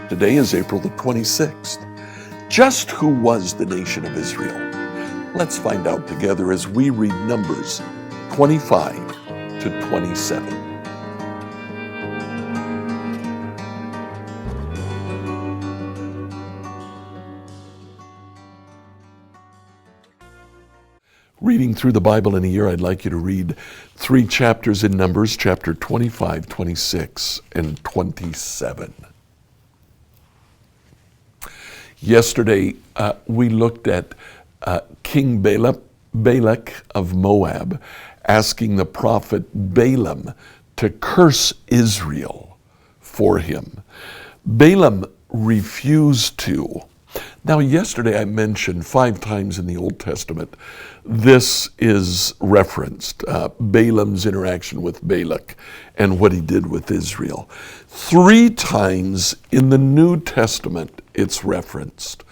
Today is April the 26th. Just who was the nation of Israel? Let's find out together as we read Numbers 25 to 27. Reading through the Bible in a year, I'd like you to read 3 chapters in Numbers, chapter 25, 26, and 27. Yesterday, we looked at King Balak of Moab asking the prophet Balaam to curse Israel for him. Balaam refused to. Now, yesterday I mentioned 5 times in the Old Testament this is referenced, Balaam's interaction with Balak and what he did with Israel. 3 times in the New Testament it's referenced.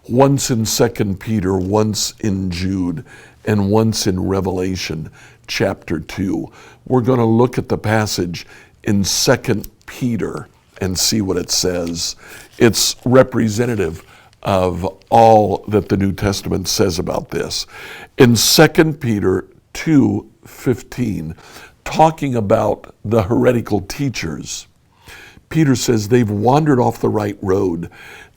Once in 2 Peter, once in Jude, and once in Revelation chapter 2. We're going to look at the passage in 2 Peter and see what it says. It's representative of all that the New Testament says about this. In 2 Peter 2:15, talking about the heretical teachers, Peter says they've wandered off the right road.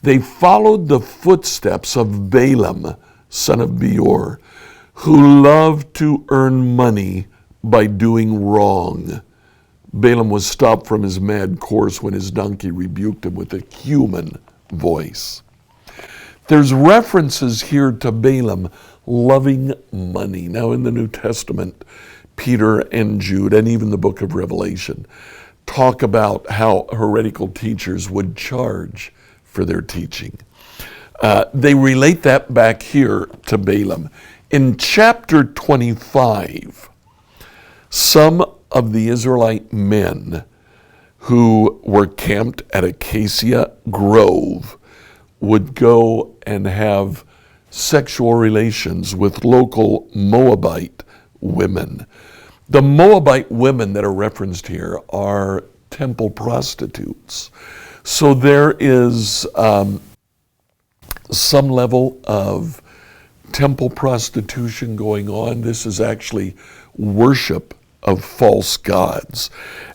They followed the footsteps of Balaam, son of Beor, who loved to earn money by doing wrong. Balaam was stopped from his mad course when his donkey rebuked him with a human voice. There's references here to Balaam loving money. Now in the New Testament, Peter and Jude and even the book of Revelation talk about how heretical teachers would charge for their teaching. They relate that back here to Balaam. In chapter 25, some of the Israelite men who were camped at Acacia Grove would go and have sexual relations with local Moabite women. The Moabite women that are referenced here are temple prostitutes. So there is some level of temple prostitution going on. This is actually worship of false gods.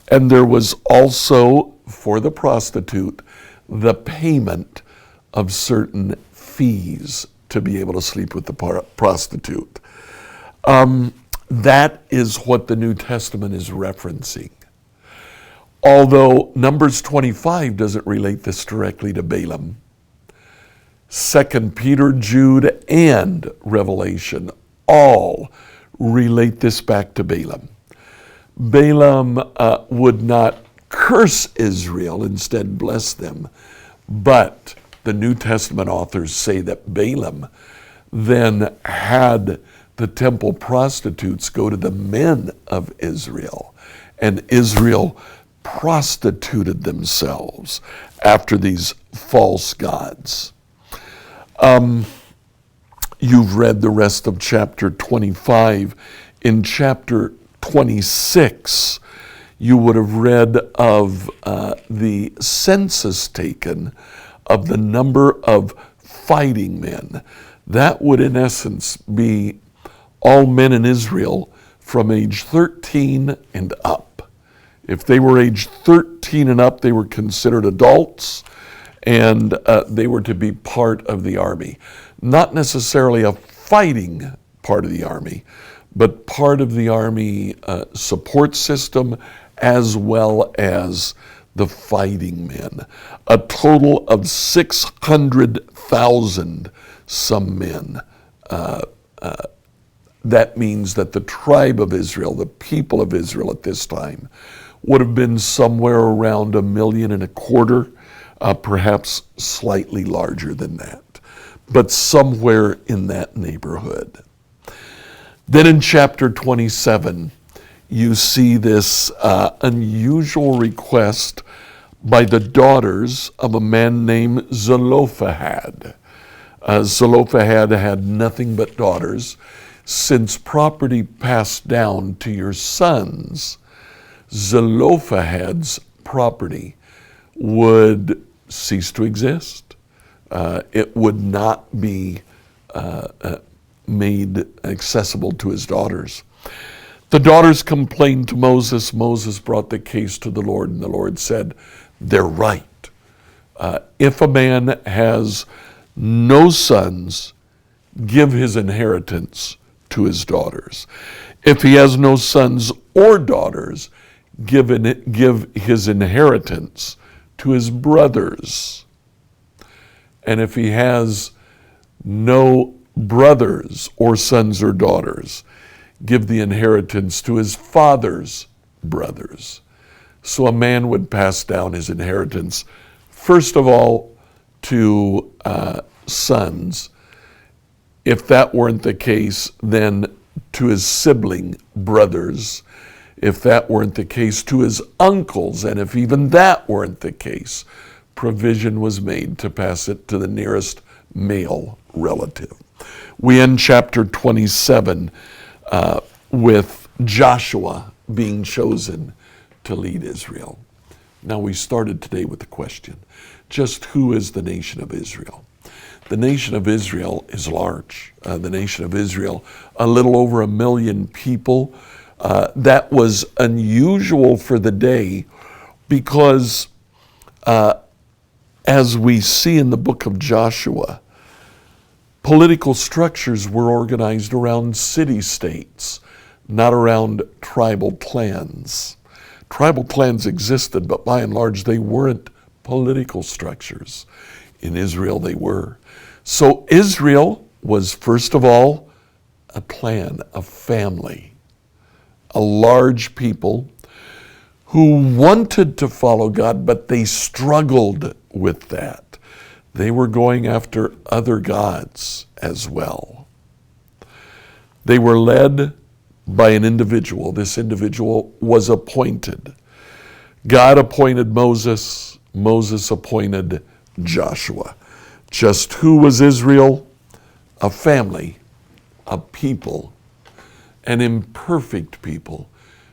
And there was also, for the prostitute, the payment of certain fees to be able to sleep with the prostitute. That is what the New Testament is referencing. Although Numbers 25 doesn't relate this directly to Balaam, 2 Peter, Jude, and Revelation all relate this back to Balaam. Balaam would not curse Israel, instead bless them, but the New Testament authors say that Balaam then had the temple prostitutes go to the men of Israel, and Israel prostituted themselves after these false gods. You've read the rest of chapter 25. In chapter 26, you would have read of the census taken of the number of fighting men. That would in essence be all men in Israel from age 13 and up. If they were age 13 and up, they were considered adults, and they were to be part of the army. Not necessarily a fighting part of the army, but part of the army support system as well as the fighting men. A total of 600,000 some men. That means that the tribe of Israel, the people of Israel at this time, would have been somewhere around 1.25 million, perhaps slightly larger than that, but somewhere in that neighborhood. Then in chapter 27, you see this unusual request by the daughters of a man named Zelophehad. Zelophehad had nothing but daughters. since property passed down to your sons, Zelophehad's property would cease to exist. It would not be made accessible to his daughters. The daughters complained to Moses. Moses brought the case to the Lord, and the Lord said, they're right. If a man has no sons, give his inheritance to his daughters. If he has no sons or daughters, give his inheritance to his brothers. And if he has no brothers or sons or daughters, give the inheritance to his father's brothers. So a man would pass down his inheritance, first of all, to sons. If that weren't the case, then to his sibling brothers. If that weren't the case, to his uncles. And if even that weren't the case, provision was made to pass it to the nearest male relative. We end chapter 27 with Joshua being chosen to lead Israel. Now, we started today with the question, just who is the nation of Israel? The nation of Israel is large. The nation of Israel, a little over 1 million people. That was unusual for the day because, as we see in the book of Joshua, political structures were organized around city-states, not around tribal clans. Tribal clans existed, but by and large, they weren't political structures. In Israel, they were. So Israel was, first of all, a clan, a family, a large people who wanted to follow God, but they struggled with that. They were going after other gods as well. They were led by an individual. This individual was appointed. God appointed Moses. Moses appointed Joshua. Just who was Israel? A family, a people, an imperfect people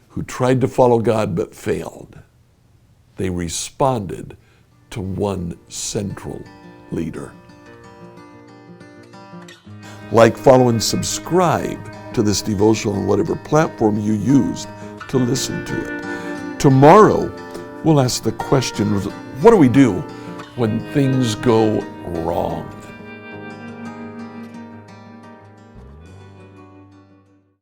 who tried to follow God but failed. They responded to one central leader. Like, follow, and subscribe to this devotional on whatever platform you used to listen to it. Tomorrow, we'll ask the question, what do we do when things go wrong?